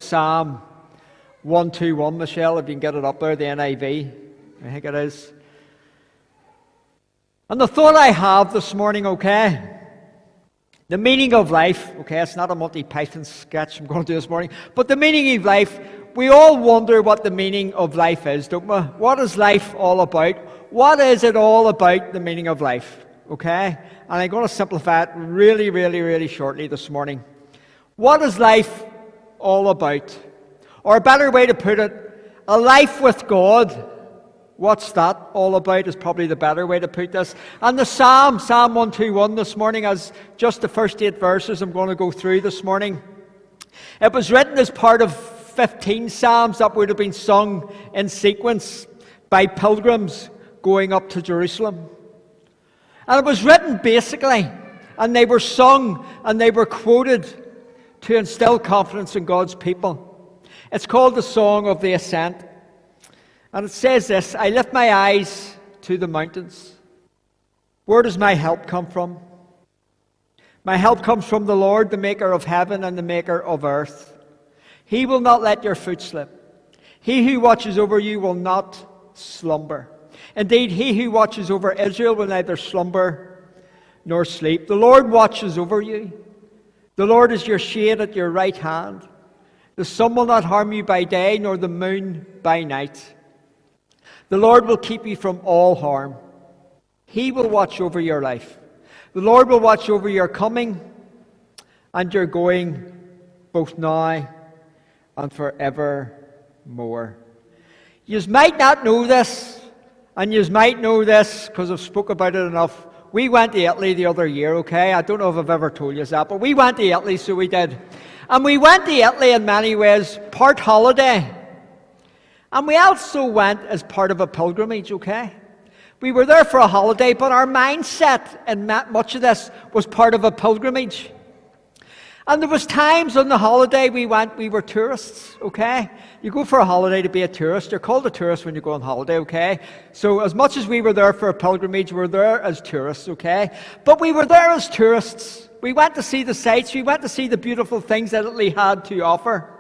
Psalm 121, Michelle, if you can get it up there, the NIV, I think it is. And the thought I have this morning, okay, the meaning of life, okay, it's not a Monty Python sketch I'm going to do this morning, but the meaning of life, we all wonder what the meaning of life is, don't we? What is life all about? What is it all about, the meaning of life? Okay? And I'm going to simplify it really, really, really shortly this morning. What is life all about? Or a better way to put it, a life with God. What's that all about is probably the better way to put this. And the Psalm 121 this morning, as just the first 8 verses I'm going to go through this morning. It was written as part of 15 Psalms that would have been sung in sequence by pilgrims going up to Jerusalem. And it was written basically, and they were sung and they were quoted to instill confidence in God's people. It's called the Song of the Ascent. And it says this: I lift my eyes to the mountains. Where does my help come from? My help comes from the Lord, the maker of heaven and the maker of earth. He will not let your foot slip. He who watches over you will not slumber. Indeed, he who watches over Israel will neither slumber nor sleep. The Lord watches over you. The Lord is your shade at your right hand. The sun will not harm you by day, nor the moon by night. The Lord will keep you from all harm. He will watch over your life. The Lord will watch over your coming and your going, both now and forevermore. You might not know this, and you might know this because I've spoke about it enough. We went to Italy the other year, okay? I don't know if I've ever told you that, but we went to Italy, so we did. And we went to Italy in many ways, part holiday. And we also went as part of a pilgrimage, okay? We were there for a holiday, but our mindset and much of this was part of a pilgrimage. And there was times on the holiday we were tourists, okay? You go for a holiday to be a tourist. You're called a tourist when you go on holiday, okay? So as much as we were there for a pilgrimage, we were there as tourists, okay? But we were there as tourists. We went to see the sights. We went to see the beautiful things that Italy had to offer.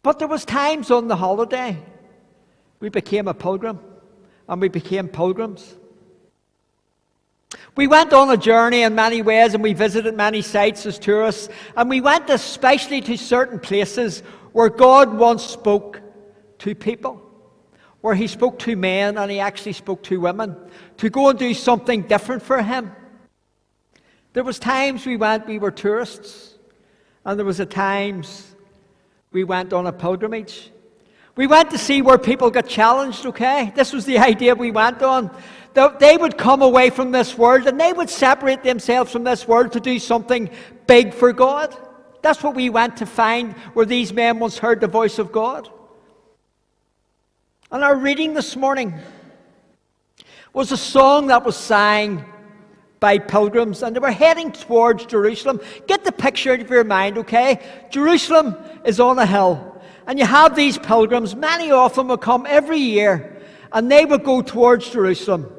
But there was times on the holiday we became a pilgrim, and we became pilgrims. We went on a journey in many ways, and we visited many sites as tourists, and we went especially to certain places where God once spoke to people, where he spoke to men and he actually spoke to women, to go and do something different for him. There was times we went, we were tourists, and there was times we went on a pilgrimage. We went to see where people got challenged, okay? This was the idea we went on. They would come away from this world and they would separate themselves from this world to do something big for God. That's what we went to find, where these men once heard the voice of God. And our reading this morning was a song that was sang by pilgrims, and they were heading towards Jerusalem. Get the picture out of your mind, okay? Jerusalem is on a hill, and you have these pilgrims. Many of them would come every year, and they would go towards Jerusalem,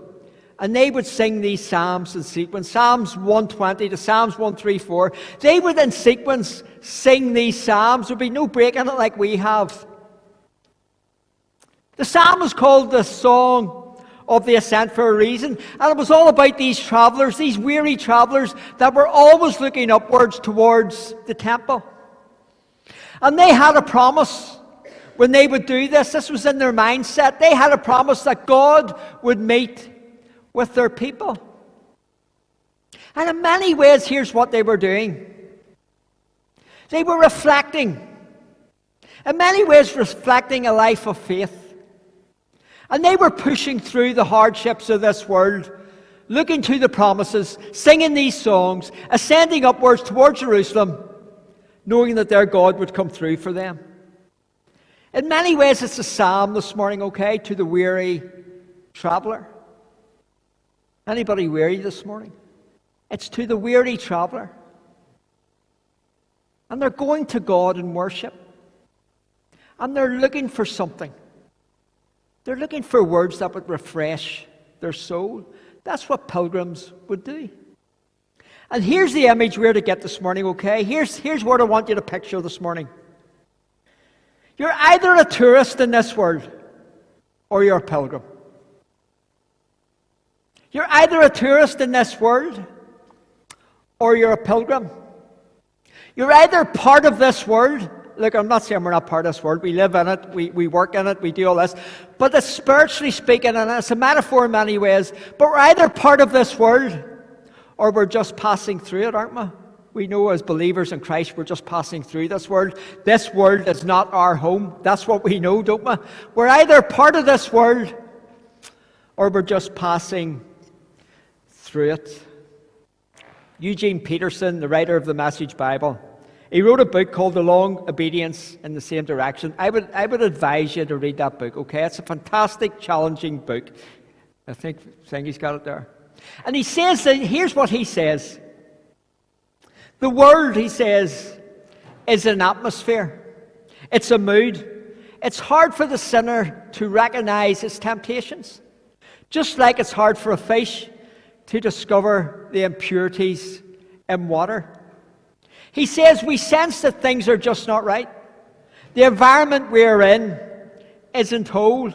and they would sing these psalms in sequence, Psalms 120 to Psalms 134. They would in sequence sing these psalms. There would be no break in it like we have. The psalm was called the Song of the Ascent for a reason, and it was all about these travelers, these weary travelers that were always looking upwards towards the temple. And they had a promise when they would do this. This was in their mindset. They had a promise that God would meet with their people. And in many ways, here's what they were doing. They were reflecting, in many ways reflecting a life of faith. And they were pushing through the hardships of this world, looking to the promises, singing these songs, ascending upwards towards Jerusalem, knowing that their God would come through for them. In many ways, it's a psalm this morning, okay, to the weary traveller. Anybody weary this morning? It's to the weary traveller. And they're going to God in worship. And they're looking for something. They're looking for words that would refresh their soul. That's what pilgrims would do. And here's the image we're to get this morning, okay? Here's what I want you to picture this morning. You're either a tourist in this world, or you're a pilgrim. You're either a tourist in this world, or you're a pilgrim. You're either part of this world. Look, I'm not saying we're not part of this world. We live in it, we work in it, we do all this. But it's spiritually speaking, and it's a metaphor in many ways, but we're either part of this world, or we're just passing through it, aren't we? We know as believers in Christ, we're just passing through this world. This world is not our home. That's what we know, don't we? We're either part of this world, or we're just passing through it. Eugene Peterson, the writer of the Message Bible, he wrote a book called The Long Obedience in the Same Direction. I would advise you to read that book, okay? It's a fantastic, challenging book. I think he's got it there. And he says that, here's what he says. The world, he says, is an atmosphere. It's a mood. It's hard for the sinner to recognize his temptations, just like it's hard for a fish to discover the impurities in water. He says we sense that things are just not right. The environment we're in isn't whole.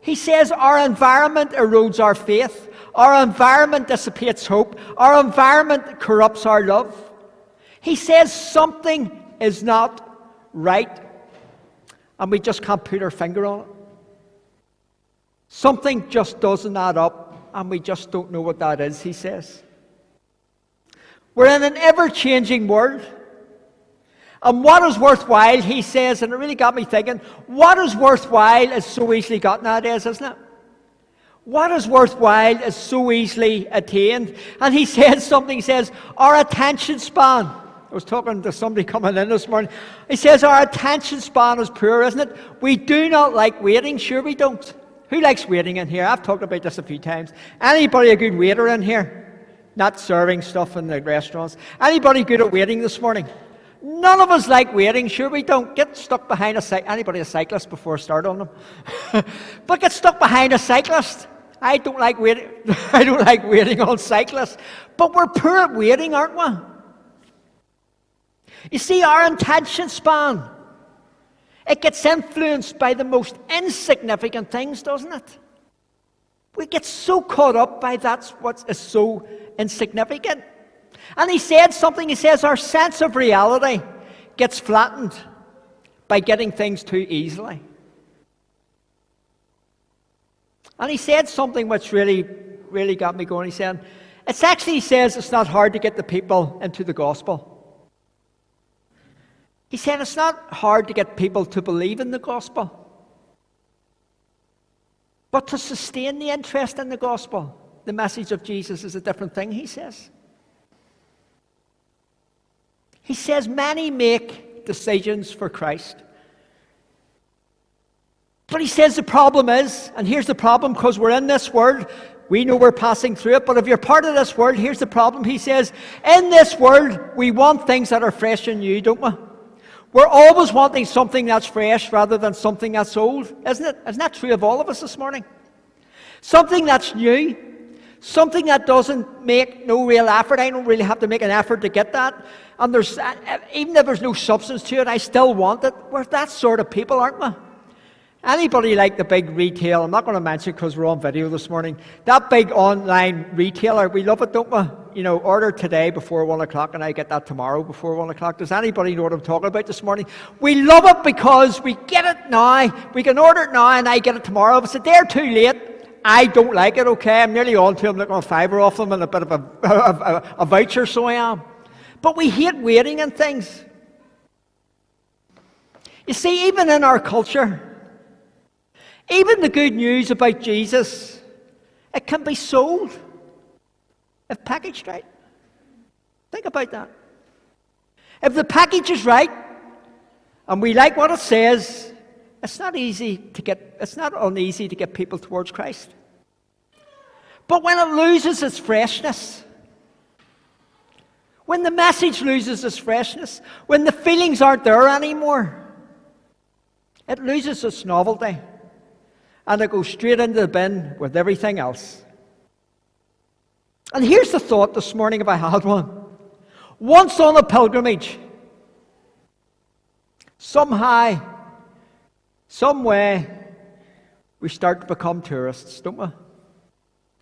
He says our environment erodes our faith. Our environment dissipates hope. Our environment corrupts our love. He says something is not right, and we just can't put our finger on it. Something just doesn't add up, and we just don't know what that is, he says. We're in an ever-changing world. And what is worthwhile, he says, and it really got me thinking, what is worthwhile is so easily got nowadays, isn't it? What is worthwhile is so easily attained. And he says something, he says, our attention span. I was talking to somebody coming in this morning. He says our attention span is poor, isn't it? We do not like waiting, sure we don't. Who likes waiting in here? I've talked about this a few times. Anybody a good waiter in here? Not serving stuff in the restaurants. Anybody good at waiting this morning? None of us like waiting, sure we don't. Get stuck behind anybody a cyclist before I start on them? But get stuck behind a cyclist. I don't like waiting. I don't like waiting on cyclists. But we're poor at waiting, aren't we? You see, our attention span, it gets influenced by the most insignificant things, doesn't it? We get so caught up by that's what is so insignificant. And he said something, he says our sense of reality gets flattened by getting things too easily. And he said something which really, really got me going. He said, he says it's not hard to get the people into the gospel. He said it's not hard to get people to believe in the gospel. But to sustain the interest in the gospel, the message of Jesus, is a different thing, he says. He says many make decisions for Christ. But he says the problem is, and here's the problem, because we're in this world, we know we're passing through it, but if you're part of this world, here's the problem. He says, in this world, we want things that are fresh and new, don't we? We're always wanting something that's fresh rather than something that's old, isn't it? Isn't that true of all of us this morning? Something that's new, something that doesn't make no real effort. I don't really have to make an effort to get that. And even if there's no substance to it, I still want it. We're that sort of people, aren't we? Anybody like the big retail? I'm not going to mention because we're on video this morning. That big online retailer, we love it, don't we? You know, order today before 1 o'clock and I get that tomorrow before 1 o'clock. Does anybody know what I'm talking about this morning? We love it because we get it now. We can order it now and I get it tomorrow. If it's a day or two late, I don't like it, okay? I'm nearly on to them, looking on $5 off them and a bit of a voucher, so I am. But we hate waiting and things. You see, even in our culture, even the good news about Jesus, it can be sold if packaged right. Think about that. If the package is right and we like what it says, it's not uneasy to get people towards Christ. But when it loses its freshness, when the message loses its freshness, when the feelings aren't there anymore, it loses its novelty. And it goes straight into the bin with everything else. And here's the thought this morning, if I had one. once on a pilgrimage, somehow, some way, we start to become tourists, don't we?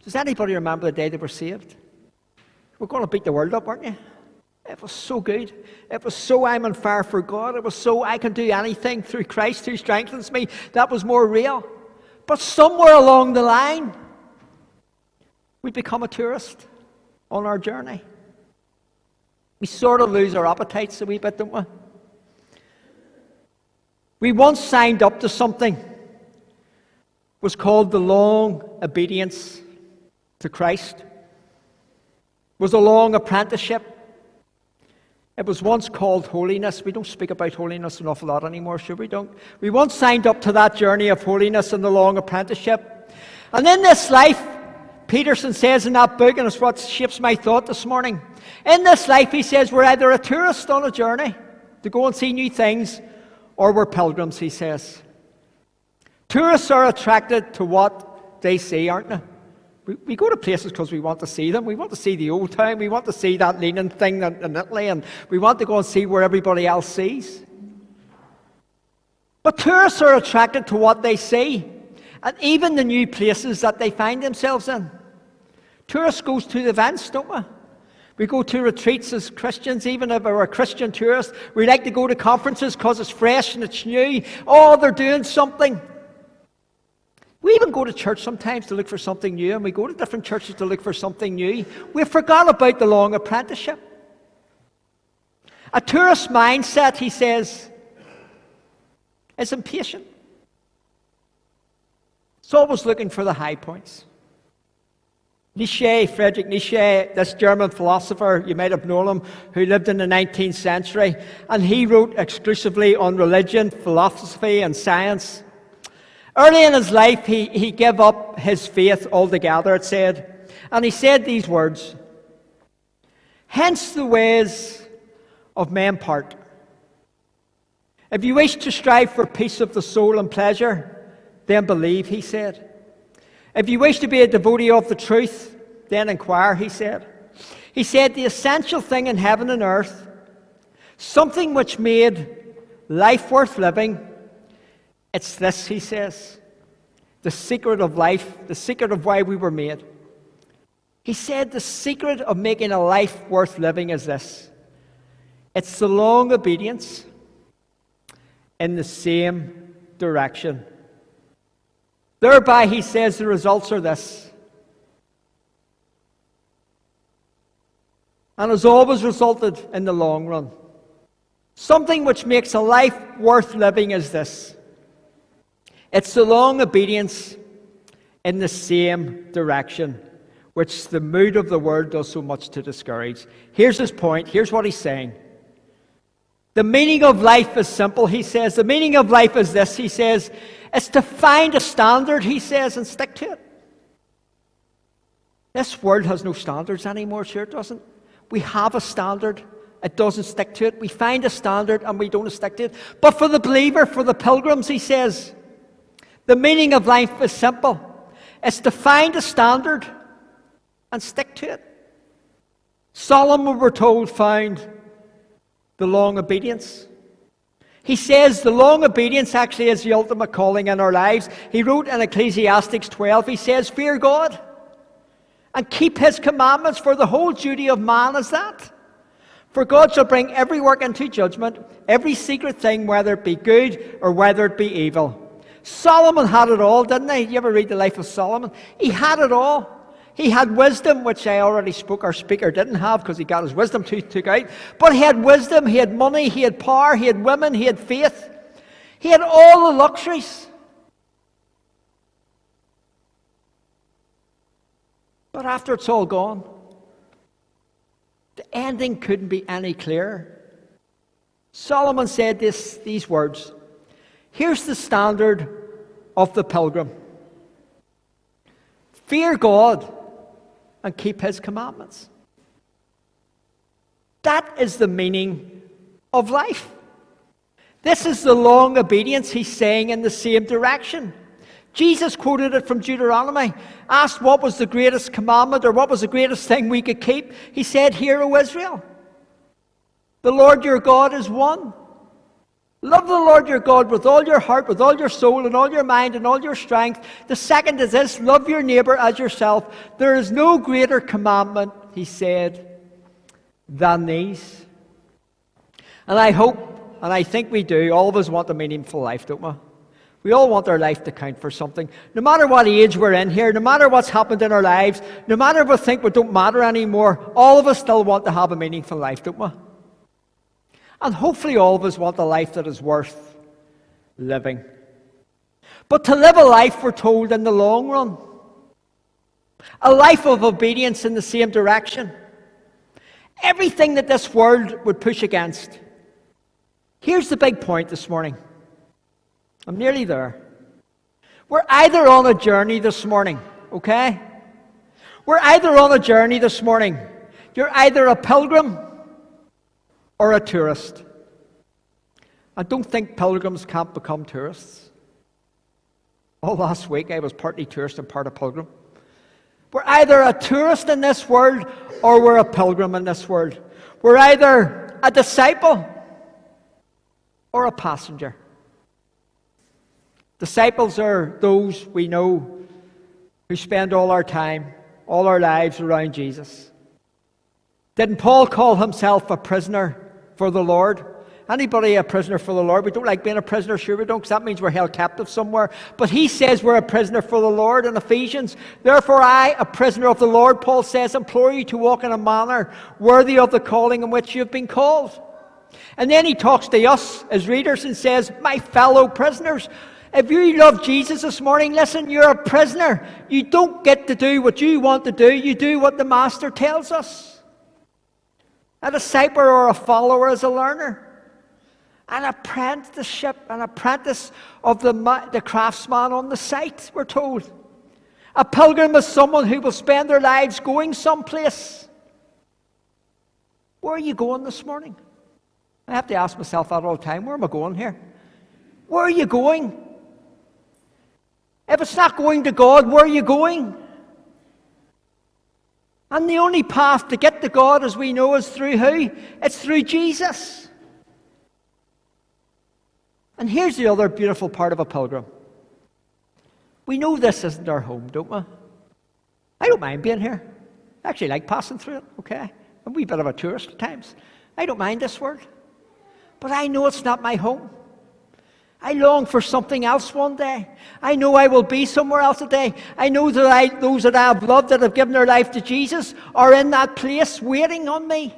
Does anybody remember the day they were saved? We're going to beat the world up, aren't you? It was so good. It was so I'm on fire for God. It was so I can do anything through Christ who strengthens me. That was more real. But somewhere along the line, we become a tourist on our journey. We sort of lose our appetites a wee bit, don't we? We once signed up to something. It was called the long obedience to Christ. It was a long apprenticeship. It was once called holiness. We don't speak about holiness an awful lot anymore, sure we don't. We once signed up to that journey of holiness and the long apprenticeship. And in this life, Peterson says in that book, and it's what shapes my thought this morning, in this life, he says, we're either a tourist on a journey to go and see new things, or we're pilgrims, he says. Tourists are attracted to what they see, aren't they? We go to places because we want to see them. We want to see the old town. We want to see that Leaning thing in Italy, and we want to go and see where everybody else sees. But tourists are attracted to what they see, and even the new places that they find themselves in. Tourists go to the events, don't we? We go to retreats as Christians, even if we're a Christian tourist. We like to go to conferences because it's fresh and it's new. Oh, they're doing something. We even go to church sometimes to look for something new, and we go to different churches to look for something new. We've forgot about the long apprenticeship. A tourist mindset, he says, is impatient. It's always looking for the high points. Nietzsche, Friedrich Nietzsche, this German philosopher, you might have known him, who lived in the 19th century, and he wrote exclusively on religion, philosophy, and science. Early in his life, he gave up his faith altogether, it said, and he said these words, "Hence the ways of men part. If you wish to strive for peace of the soul and pleasure, then believe," he said. "If you wish to be a devotee of the truth, then inquire," he said. He said the essential thing in heaven and earth, something which made life worth living, it's this, he says, the secret of life, the secret of why we were made. He said the secret of making a life worth living is this. It's the long obedience in the same direction. Thereby, he says, the results are this. And has always resulted in the long run. Something which makes a life worth living is this. It's the long obedience in the same direction, which the mood of the world does so much to discourage. Here's his point. Here's what he's saying. The meaning of life is simple, he says. The meaning of life is this, he says. It's to find a standard, he says, and stick to it. This world has no standards anymore, sure it doesn't. We have a standard. It doesn't stick to it. We find a standard and we don't stick to it. But for the believer, for the pilgrims, he says, the meaning of life is simple. It's to find a standard and stick to it. Solomon, we're told, found the long obedience. He says the long obedience actually is the ultimate calling in our lives. He wrote in Ecclesiastes 12, he says, "Fear God and keep his commandments, for the whole duty of man is that. For God shall bring every work into judgment, every secret thing, whether it be good or whether it be evil." Solomon had it all, didn't he? You ever read the life of Solomon? He had it all. He had wisdom, which I already spoke, our speaker didn't have because he got his wisdom tooth took out. But he had wisdom, he had money, he had power, he had women, he had faith. He had all the luxuries. But after it's all gone, the ending couldn't be any clearer. Solomon said these words, "Here's the standard of the pilgrim. Fear God and keep his commandments." That is the meaning of life. This is the long obedience, he's saying, in the same direction. Jesus quoted it from Deuteronomy, asked what was the greatest commandment or what was the greatest thing we could keep. He said, "Hear, O Israel, The Lord your God is one. Love the Lord your God with all your heart, with all your soul, and all your mind, and all your strength. The second is this: love your neighbor as yourself. There is no greater commandment, he said, than these. And I hope, and I think we do, all of us want a meaningful life, don't we? We all want our life to count for something. No matter what age we're in here, no matter what's happened in our lives, no matter if we think we don't matter anymore, all of us still want to have a meaningful life, don't we? And hopefully all of us want a life that is worth living. But to live a life, we're told, in the long run, a life of obedience in the same direction, everything that this world would push against. Here's the big point this morning. I'm nearly there. We're either on a journey this morning, okay? We're either on a journey this morning. You're either a pilgrim or a tourist. I don't think pilgrims can't become tourists. All last week I was partly tourist and part a pilgrim. We're either a tourist in this world or we're a pilgrim in this world. We're either a disciple or a passenger. Disciples are those we know who spend all our time, all our lives around Jesus. Didn't Paul call himself a prisoner for the Lord? Anybody a prisoner for the Lord? We don't like being a prisoner, sure we don't, because that means we're held captive somewhere. But he says we're a prisoner for the Lord in Ephesians. Therefore I, a prisoner of the Lord, Paul says, implore you to walk in a manner worthy of the calling in which you have been called. And then he talks to us as readers and says, my fellow prisoners, if you love Jesus this morning, listen, you're a prisoner. You don't get to do what you want to do. You do what the Master tells us. A disciple or a follower is a learner. An apprenticeship, an apprentice of the craftsman on the site, we're told. A pilgrim is someone who will spend their lives going someplace. Where are you going this morning? I have to ask myself that all the time. Where am I going here? Where are you going? If it's not going to God, where are you going? And the only path to get to God, as we know, is through who? It's through Jesus. And here's the other beautiful part of a pilgrim. We know this isn't our home, don't we? I don't mind being here. I actually like passing through it, okay? I'm a wee bit of a tourist at times. I don't mind this world. But I know it's not my home. I long for something else one day. I know I will be somewhere else today. I know that those that I have loved, that have given their life to Jesus, are in that place waiting on me.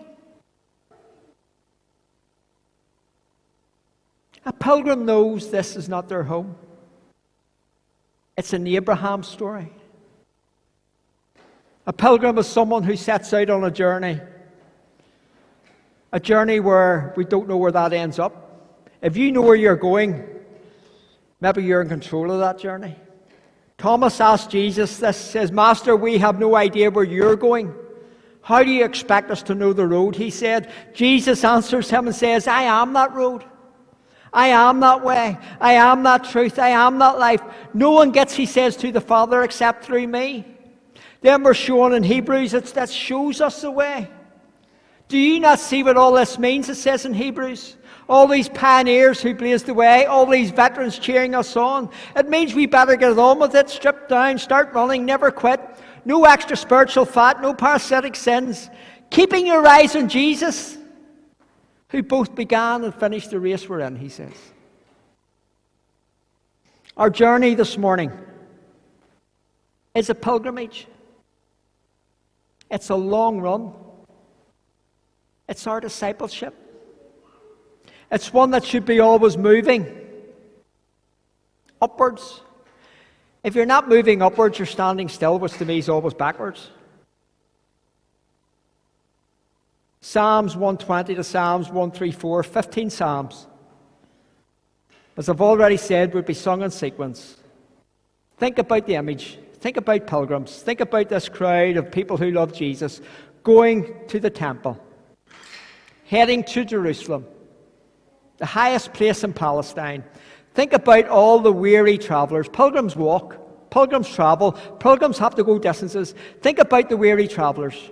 A pilgrim knows this is not their home. It's an Abraham story. A pilgrim is someone who sets out on a journey where we don't know where that ends up. If you know where you're going, maybe you're in control of that journey. Thomas asked Jesus this, says, Master, we have no idea where you're going. How do you expect us to know the road? He said. Jesus answers him and says, I am that road. I am that way. I am that truth. I am that life. No one gets, he says, to the Father except through me. Then we're shown in Hebrews that shows us the way. Do you not see what all this means, it says in Hebrews? All these pioneers who blazed the way, all these veterans cheering us on. It means we better get on with it, strip down, start running, never quit. No extra spiritual fat, no parasitic sins. Keeping your eyes on Jesus, who both began and finished the race we're in, he says. Our journey this morning is a pilgrimage. It's a long run. It's our discipleship. It's one that should be always moving upwards. If you're not moving upwards, you're standing still, which to me is always backwards. Psalms 120 to Psalms 134, 15 Psalms, as I've already said, would be sung in sequence. Think about the image. Think about pilgrims. Think about this crowd of people who love Jesus going to the temple, heading to Jerusalem, the highest place in Palestine. Think about all the weary travelers. Pilgrims walk, pilgrims travel, pilgrims have to go distances. Think about the weary travelers,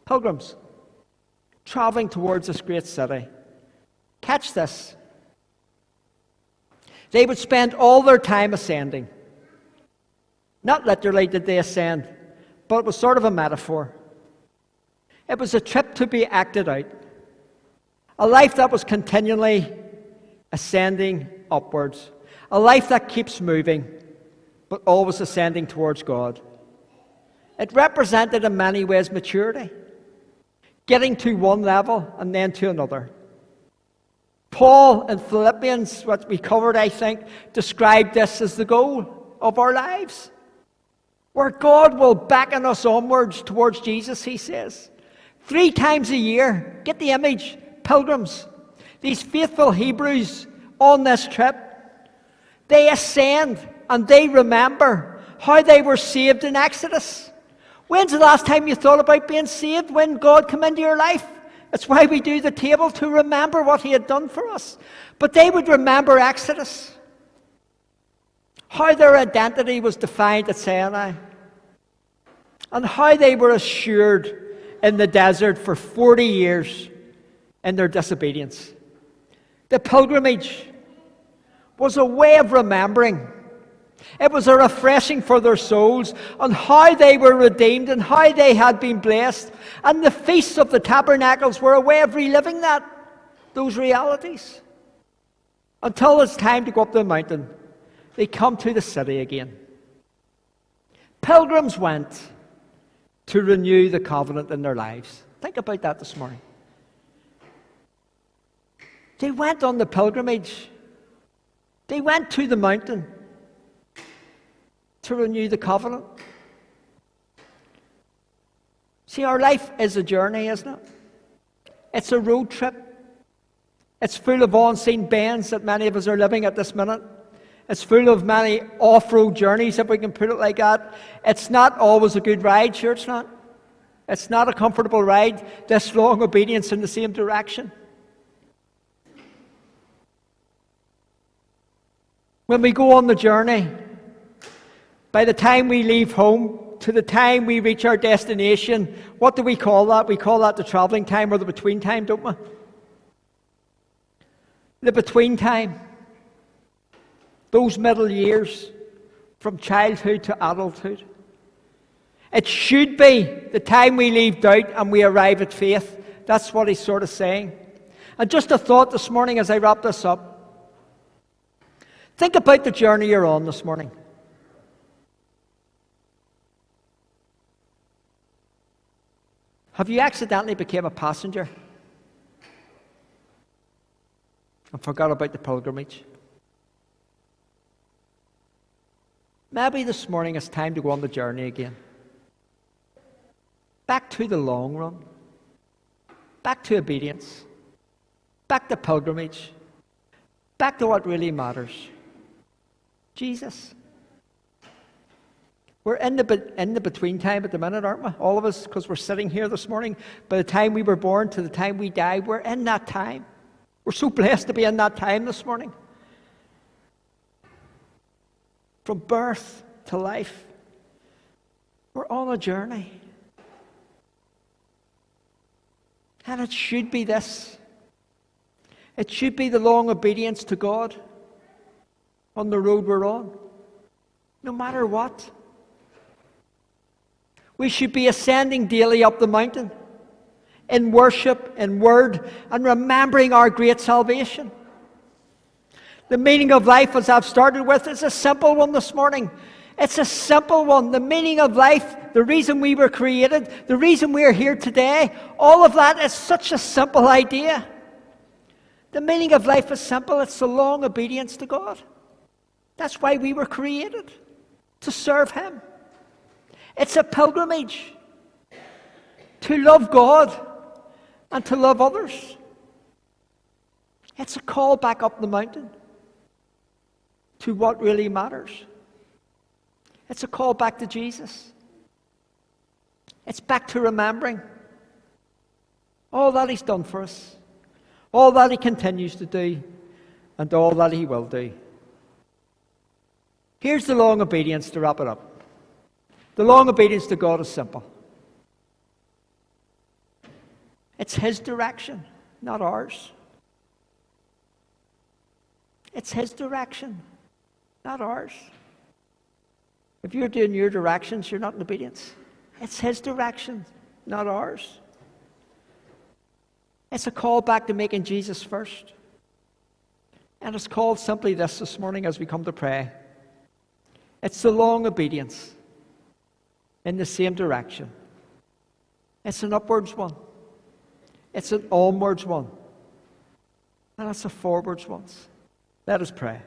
pilgrims, traveling towards this great city. Catch this. They would spend all their time ascending. Not literally did they ascend, but it was sort of a metaphor. It was a trip to be acted out. A life that was continually ascending upwards. A life that keeps moving, but always ascending towards God. It represented in many ways maturity. Getting to one level and then to another. Paul in Philippians, what we covered, I think, described this as the goal of our lives. Where God will beckon us onwards towards Jesus, he says. 3 times a year, get the image, pilgrims, these faithful Hebrews on this trip, they ascend and they remember how they were saved in Exodus. When's the last time you thought about being saved? When God came into your life? That's why we do the table, to remember what he had done for us. But they would remember Exodus. How their identity was defined at Sinai. And how they were assured in the desert for 40 years in their disobedience. The pilgrimage was a way of remembering. It was a refreshing for their souls on how they were redeemed and how they had been blessed. And the Feasts of the Tabernacles were a way of reliving those realities. Until it's time to go up the mountain, they come to the city again. Pilgrims went to renew the covenant in their lives. Think about that this morning. They went on the pilgrimage. They went to the mountain to renew the covenant. See, our life is a journey, isn't it? It's a road trip. It's full of unseen bends that many of us are living at this minute. It's full of many off-road journeys, if we can put it like that. It's not always a good ride, sure it's not. It's not a comfortable ride, this long obedience in the same direction. When we go on the journey, by the time we leave home to the time we reach our destination, what do we call that? We call that the travelling time or the between time, don't we? The between time. Those middle years from childhood to adulthood. It should be the time we leave doubt and we arrive at faith. That's what he's sort of saying. And just a thought this morning as I wrap this up. Think about the journey you're on this morning. Have you accidentally become a passenger and forgot about the pilgrimage? Maybe this morning it's time to go on the journey again. Back to the long run. Back to obedience. Back to pilgrimage. Back to what really matters. Jesus. We're in the between time at the minute, aren't we? All of us, because we're sitting here this morning. By the time we were born to the time we died, we're in that time. We're so blessed to be in that time this morning. From birth to life, we're on a journey. And it should be this. It should be the long obedience to God on the road we're on, no matter what. We should be ascending daily up the mountain in worship, in word, and remembering our great salvation. The meaning of life, as I've started with, is a simple one this morning. It's a simple one. The meaning of life, the reason we were created, the reason we are here today, all of that is such a simple idea. The meaning of life is simple. It's the long obedience to God. That's why we were created, to serve Him. It's a pilgrimage to love God and to love others. It's a call back up the mountain to what really matters. It's a call back to Jesus. It's back to remembering all that He's done for us, all that He continues to do, and all that He will do. Here's the long obedience to wrap it up. The long obedience to God is simple. It's His direction, not ours. It's His direction, not ours. If you're doing your directions, you're not in obedience. It's His direction, not ours. It's a call back to making Jesus first. And it's called simply this morning as we come to pray. It's the long obedience in the same direction. It's an upwards one. It's an onwards one. And it's a forwards one. Let us pray.